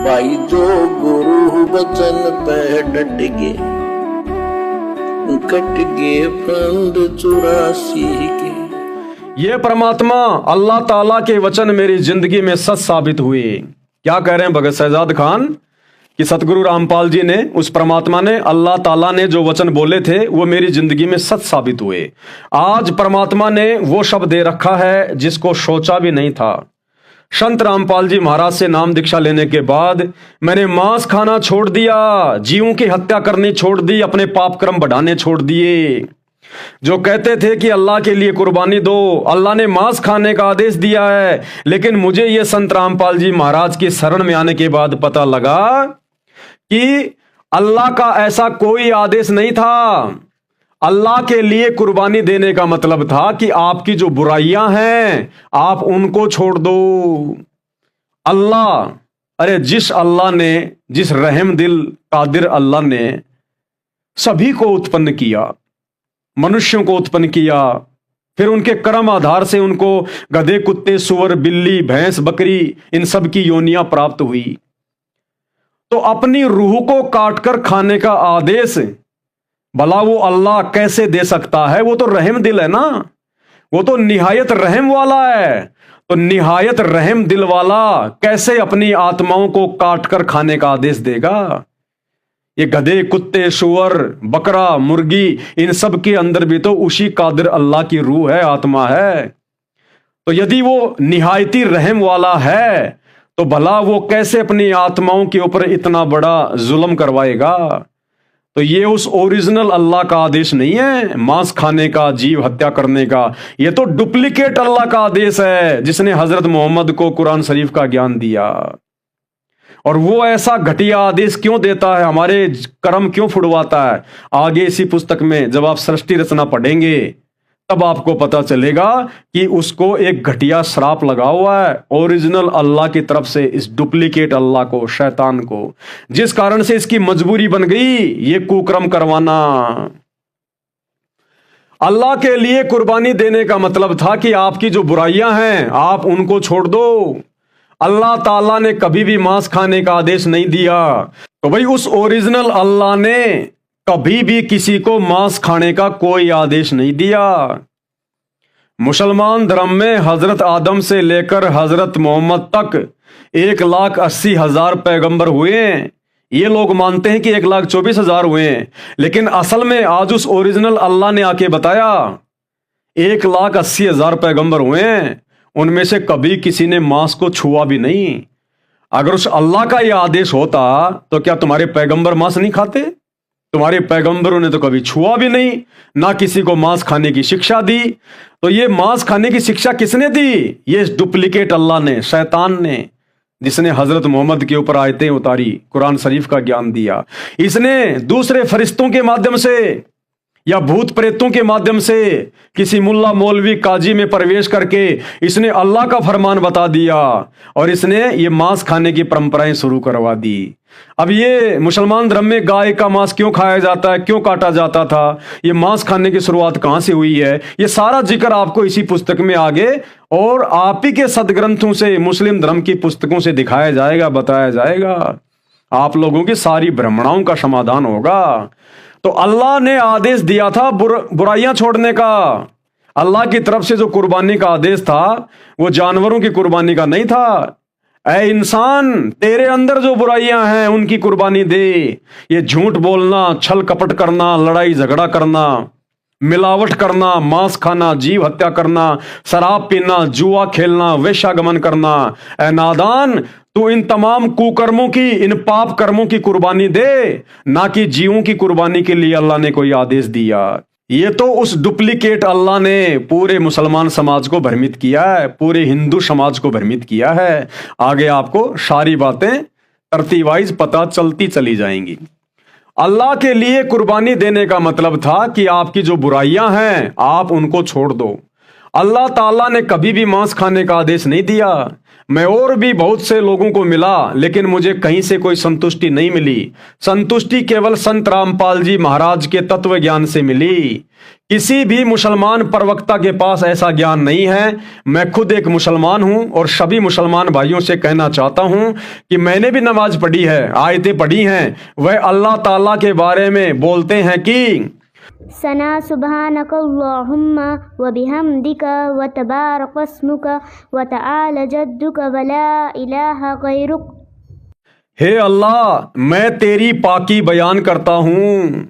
भाई जो गुरु वचन पे डट गए, कट गए फंद 84 के। ये परमात्मा अल्लाह ताला के वचन मेरी जिंदगी में सच साबित हुए। क्या कह रहे हैं भगत शहजाद खान कि सतगुरु रामपाल जी ने, उस परमात्मा ने, अल्लाह ताला ने जो वचन बोले थे वो मेरी जिंदगी में सच साबित हुए। आज परमात्मा ने वो शब्द दे रखा है जिसको सोचा भी नहीं था। संत रामपाल जी महाराज से नाम दीक्षा लेने के बाद मैंने मांस खाना छोड़ दिया, जीवों की हत्या करनी छोड़ दी, अपने पाप कर्म बढ़ाने छोड़ दिए। जो कहते थे कि अल्लाह के लिए कुर्बानी दो, अल्लाह ने मांस खाने का आदेश दिया है, लेकिन मुझे ये संत रामपाल जी महाराज की शरण में आने के बाद पता लगा कि अल्लाह का ऐसा कोई आदेश नहीं था। अल्लाह के लिए कुर्बानी देने का मतलब था कि आपकी जो बुराइयां हैं आप उनको छोड़ दो। अल्लाह, अरे जिस अल्लाह ने, जिस रहम दिल कादिर अल्लाह ने सभी को उत्पन्न किया, मनुष्यों को उत्पन्न किया, फिर उनके कर्म आधार से उनको गधे, कुत्ते, सुअर, बिल्ली, भैंस, बकरी, इन सब की योनियां प्राप्त हुई, तो अपनी रूह को काटकर खाने का आदेश भला वो अल्लाह कैसे दे सकता है? वो तो रहम दिल है ना, वो तो निहायत रहम वाला है। तो निहायत रहम दिल वाला कैसे अपनी आत्माओं को काटकर खाने का आदेश देगा? ये गधे, कुत्ते, सुअर, बकरा, मुर्गी, इन सब के अंदर भी तो उसी कादिर अल्लाह की रूह है, आत्मा है। तो यदि वो निहायती रहम वाला है तो भला वो कैसे अपनी आत्माओं के ऊपर इतना बड़ा जुल्म करवाएगा? तो ये उस ओरिजिनल अल्लाह का आदेश नहीं है, मांस खाने का, जीव हत्या करने का। ये तो डुप्लीकेट अल्लाह का आदेश है जिसने हजरत मोहम्मद को कुरान शरीफ का ज्ञान दिया। और वो ऐसा घटिया आदेश क्यों देता है, हमारे कर्म क्यों फुड़वाता है? आगे इसी पुस्तक में जब आप सृष्टि रचना पढ़ेंगे तब आपको पता चलेगा कि उसको एक घटिया श्राप लगा हुआ है ओरिजिनल अल्लाह की तरफ से इस डुप्लीकेट अल्लाह को, शैतान को, जिस कारण से इसकी मजबूरी बन गई ये कुकर्म करवाना। अल्लाह के लिए कुर्बानी देने का मतलब था कि आपकी जो बुराइयां हैं आप उनको छोड़ दो। अल्लाह ताला ने कभी भी मांस खाने का आदेश नहीं दिया। तो भाई उस ओरिजिनल अल्लाह ने कभी भी किसी को मांस खाने का कोई आदेश नहीं दिया। मुसलमान धर्म में हजरत आदम से लेकर हजरत मोहम्मद तक 1,80,000 पैगंबर हुए हैं। ये लोग मानते हैं कि 1,24,000 हुए हैं, लेकिन असल में आज उस ओरिजिनल अल्लाह ने आके बताया 1,80,000 पैगंबर हुए हैं, उनमें से कभी किसी ने मांस को छुआ भी नहीं। अगर उस अल्लाह का यह आदेश होता तो क्या तुम्हारे पैगंबर मांस नहीं खाते? तुम्हारे पैगंबरों ने तो कभी छुआ भी नहीं, ना किसी को मांस खाने की शिक्षा दी। तो ये मांस खाने की शिक्षा किसने दी? ये डुप्लीकेट अल्लाह ने, शैतान ने, जिसने हजरत मोहम्मद के ऊपर आयतें उतारी, कुरान शरीफ का ज्ञान दिया। इसने दूसरे फरिश्तों के माध्यम से या भूत प्रेतों के माध्यम से किसी मुल्ला, मौलवी, काजी में प्रवेश करके इसने अल्लाह का फरमान बता दिया और इसने ये मांस खाने की परंपराएं शुरू करवा दी। अब ये मुसलमान धर्म में गाय का मांस क्यों खाया जाता है, क्यों काटा जाता था, ये मांस खाने की शुरुआत कहां से हुई है, ये सारा जिक्र आपको इसी पुस्तक में आगे और आप ही के सदग्रंथों से, मुस्लिम धर्म की पुस्तकों से दिखाया जाएगा, बताया जाएगा। आप लोगों की सारी भ्रमणाओं का समाधान होगा। तो अल्लाह ने आदेश दिया था बुराइयां छोड़ने का। अल्लाह की तरफ से जो कुर्बानी का आदेश था वो जानवरों की कुर्बानी का नहीं था। ऐ इंसान, तेरे अंदर जो बुराइयां हैं उनकी कुर्बानी दे। ये झूठ बोलना, छल कपट करना, लड़ाई झगड़ा करना, मिलावट करना, मांस खाना, जीव हत्या करना, शराब पीना, जुआ खेलना, वेश्यागमन करना, ऐ नादान, तू इन तमाम कुकर्मों की, इन पाप कर्मों की कुर्बानी दे, ना कि जीवों की कुर्बानी के लिए अल्लाह ने कोई आदेश दिया। ये तो उस डुप्लीकेट अल्लाह ने पूरे मुसलमान समाज को भ्रमित किया है, पूरे हिंदू समाज को भ्रमित किया है। आगे आपको सारी बातें तरतीब वाइज पता चलती चली जाएंगी। अल्लाह के लिए कुर्बानी देने का मतलब था कि आपकी जो बुराइयां हैं आप उनको छोड़ दो। अल्लाह ताला ने कभी भी मांस खाने का आदेश नहीं दिया। मैं और भी बहुत से लोगों को मिला, लेकिन मुझे कहीं से कोई संतुष्टि नहीं मिली। संतुष्टि केवल संत रामपाल जी महाराज के तत्व ज्ञान से मिली। किसी भी मुसलमान प्रवक्ता के पास ऐसा ज्ञान नहीं है। मैं खुद एक मुसलमान हूं और सभी मुसलमान भाइयों से कहना चाहता हूं कि मैंने भी नमाज पढ़ी है, आयतें पढ़ी हैं। वह अल्लाह ताला के बारे में बोलते हैं कि सना सुब्हानकल्लाहुम्मा व बिहम्दिका व तबारकस्मुका व तआला जद्दुका व ला इलाहा गैरुक। हे अल्लाह, मैं तेरी पाकी बयान करता हूँ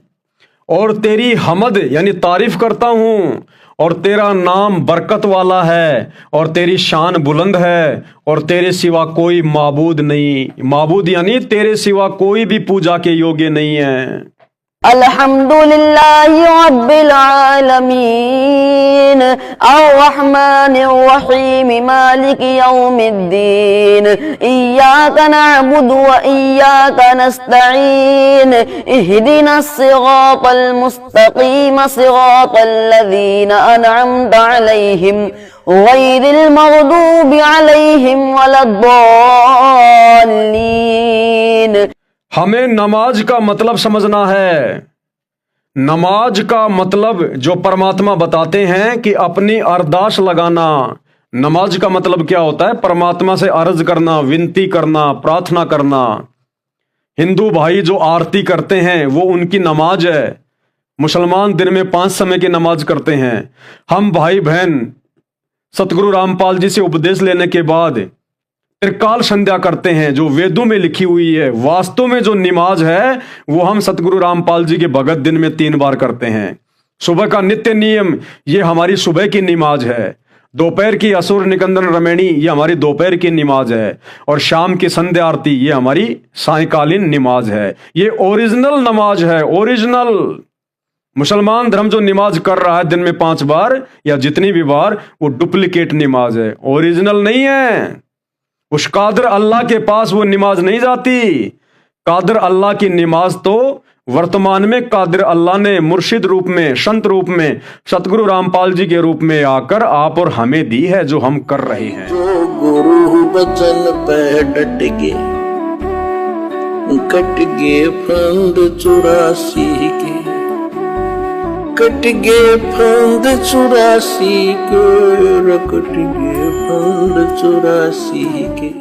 और तेरी हमद यानी तारीफ करता हूँ, और तेरा नाम बरकत वाला है और तेरी शान बुलंद है, और तेरे सिवा कोई माबूद नहीं। माबूद यानी तेरे सिवा कोई भी पूजा के योग्य नहीं है। अल्हम्दुलिल्लाहि रब्बिल आलमीन अर्रहमानिर रहीम मालिकि यौमिद्दीन इय्याका नअबुदु व इय्याका नस्तईन इहदिनस सिरातल मुस्तकीम सिरातल लज़ीना अनअमता अलैहिम गैरिल मग़दूबि अलैहिम वलद्दाल्लीन। हमें नमाज का मतलब समझना है। नमाज का मतलब जो परमात्मा बताते हैं कि अपनी अरदास लगाना। नमाज का मतलब क्या होता है? परमात्मा से अर्ज करना, विनती करना, प्रार्थना करना। हिंदू भाई जो आरती करते हैं वो उनकी नमाज है। मुसलमान दिन में 5 समय की नमाज करते हैं। हम भाई बहन सतगुरु रामपाल जी से उपदेश लेने के बाद त्रिकाल संध्या करते हैं जो वेदों में लिखी हुई है। वास्तव में जो नमाज है वो हम सतगुरु रामपाल जी के भगत दिन में 3 बार करते हैं। सुबह का नित्य नियम ये हमारी सुबह की नमाज है। दोपहर की असुर निकंदन रमैणी ये हमारी दोपहर की नमाज है, और शाम की संध्या आरती ये हमारी सायंकालीन नमाज है। ये ओरिजिनल नमाज है, ओरिजिनल। मुसलमान धर्म जो नमाज कर रहा है दिन में 5 बार या जितनी भी बार, वो डुप्लीकेट नमाज है, ओरिजिनल नहीं है। उस कादर अल्लाह के पास वो नमाज नहीं जाती। कादर अल्लाह की नमाज तो वर्तमान में कादर अल्लाह ने मुर्शिद रूप में, संत रूप में, सतगुरु रामपाल जी के रूप में आकर आप और हमें दी है, जो हम कर रहे हैं। जो गुरु बचन पे डट गए, कट गए फंद 84 के, कट गए फंद 84 के, कट गए फंद 84 के।